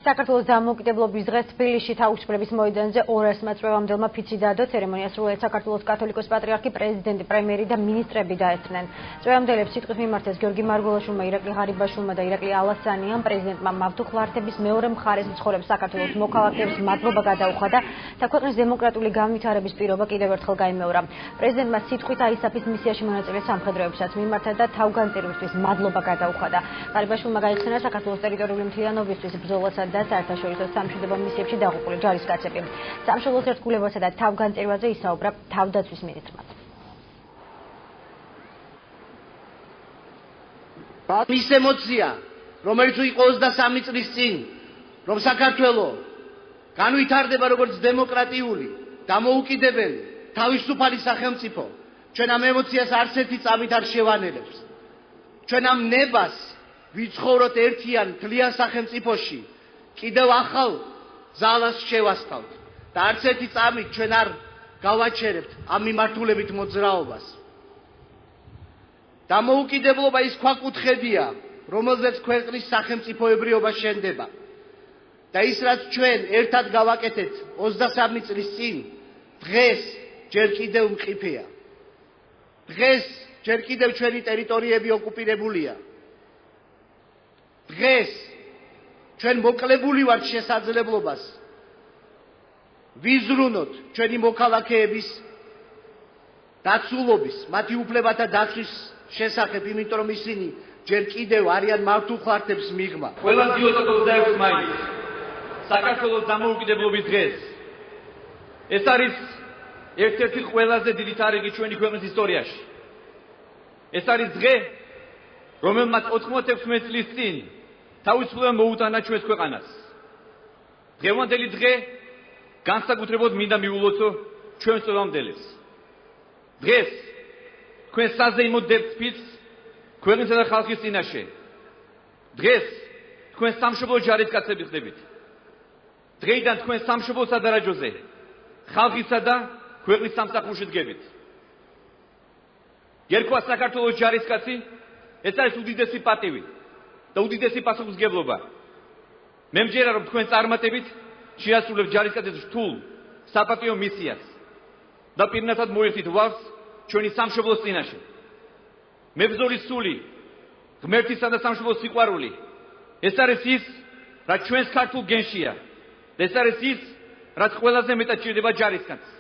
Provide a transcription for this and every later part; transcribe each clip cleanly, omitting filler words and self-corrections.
საქართველოს დამოუკიდებლობის დღეს თბილისში თავისუფლების მოედანზე 200-მა წვევამდელმა ფიცი დაადო. ცერემონიას სრულიად საქართველოს კათოლიკოს პატრიარქი, პრეზიდენტი, პრემიერი და მინისტრები დაესწრნენ. წვევამდელებს სიტყვის მიმართეს გიორგი მარგველაშვილმა, ირაკლი ღარიბაშვილმა და ირაკლი ალასანიამ. პრეზიდენტმა მავთუხლართების მეორე მხარეს მცხოვრებ საქართველოს მოქალაქეებს მადლობა გადაუხადა და ქვეყნის დემოკრატიული განვითარების პირობა კიდევ ერთხელ გაიმეორა. პრეზიდენტმა სიტყვით აისაფის მისიაში მონაწილე სამხედროებსაც მიმართა და თავგანწირვისთვის მადლობა გადაუხადა. ღარიბაშვილმა გაიხსენა საქართველოს ტერიტორიული მთლიანობისთვის ბრძოლასა და საერთაშორისო სამშვიდობო მისიებში დაღუპული ჯარისკაცები. სამშობლოს ერთგულებასა და თავგანწირვაზე ისაუბრა თავდაცვის მინისტრმა. ის ემოცია, რომელიც იყო 23 წლის წინ, რომ საქართველოს განვითარდება როგორც დემოკრატიული, დამოუკიდებელი, თავისუფალი სახელმწიფო, ჩვენ ამ ემოციას არც ერთი წამით არ შევანელებს. ჩვენ ამ ნებას ვიცხოვროთ ერთიან მთლიან სახელმწიფოში, კიდევ ახალ ძალას შევასწავლთ და არც ერთი წამით ჩვენ არ გავაჩერებთ ამ მიმართულებით მოძრაობას. დამოუკიდებლობა ის ქვაკუთხედია, რომელზეც ქვეყნის სახელმწიფოებრიობა შენდება და ის რაც ჩვენ ერთად გავაკეთეთ 23 წლის წინ, დღეს ჯერ კიდევ მყიფეა. დღეს ჯერ კიდევ ჩვენი ტერიტორიები ოკუპირებულია. დღეს ჩვენ მოკლებული ვართ შესაძლებლობას ვიზრუნოთ ჩვენი მოქალაქეების დაცულობის, მათი უფლებათა დაცვის შესახებ, იმიტომ რომ ისინი ჯერ კიდევ არიან მავთუხლართებს მიღმა. ყველა 26 მაისს საქართველოს დამოუკიდებლობის დღეს. ეს არის ერთ-ერთი ყველაზე დიდი თარიღი ჩვენი ქვეყნის ისტორიაში. ეს არის დღე, რომელმაც 96 წლის წინ თავისუფლება მოუტანა ჩვენს ქვეყანას. დღევანდელი დღე განსაკუთრებულად მინდა მიულოცო ჩვენ წვევამდელებს. დღეს თქვენ საზეიმო დებთ ქვეყნისა და ხალხის წინაშე. დღეს თქვენ სამშობლო ჯარისკაცები ხდებით. დღეიდან თქვენ სამშობლო სადარაჯოზე ხალხისა და ქვეყნის სამსახურში დგებით. ერქვა საქართველოს ჯარისკაცი, ეს არის უდიდესი პატივი და უდიდესი პასუხისმგებლობა. მე მჯერა რომ თქვენ წარმატებით შეასრულებთ ჯარისკაცის რთულ საპატიო მისიას და პირნათად მოიხდით ვალს ჩვენი სამშობლოს წინაშე. მებრძოლის სული, ღმერთისა და სამშობლოს სიყვარული, ეს არის ის, რაც ჩვენს ქართულ გენშია და ეს არის ის, რაც ყველაზე მეტად ჭირდება ჯარისკაცს.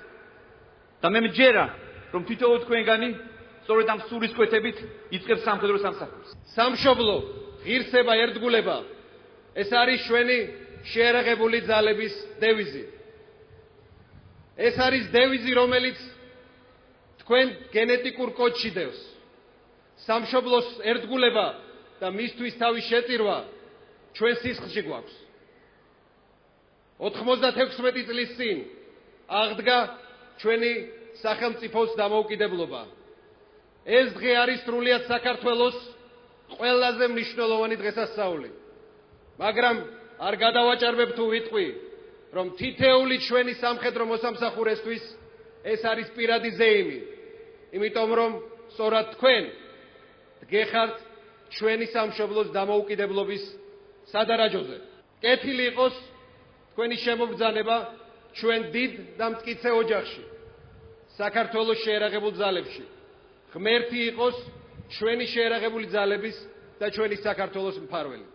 და მე მჯერა რომ თითოეულ თქვენგანი სწორედ ამ სულის კვეთებით იწყებს სამხედრო სამსახურს. სამშობლო, ღირსება, ერთგულება, ეს არის ჩვენი შეერაღებული ძალების დევიზი. ეს არის დევიზი, რომელიც თქვენ გენეტიკურ კოდში დევს. სამშობლოს ერთგულება და მისთვის თავის შეწირვა ჩვენ სისხლში გვაქვს. 96 წლის წინ აღდგა ჩვენი სახელმწიფოს დამოუკიდებლობა. ეს დღე არის სრულიად საქართველოს ყველაზე მნიშვნელოვანი დღესასწაული. მაგრამ არ გადავაჭარბებ თუ ვიტყვი, რომ თითეული ჩვენი სამხედრო მოსამსახურესთვის ეს არის პირადი ზეიმი. იმიტომ რომ სწორად თქვენ დგეხართ ჩვენი სამშობლოს დამოუკიდებლობის სადარაჯოზე. კეთილი იყოს თქვენი შემობრძანება ჩვენ დიდ და მტკიცე ოჯახში, საქართველოს შეერაღებულ ძალებში. ღმერთი იყოს ჩვენი შეერაღებული ძალების და ჩვენი საქართველოს მფარველი.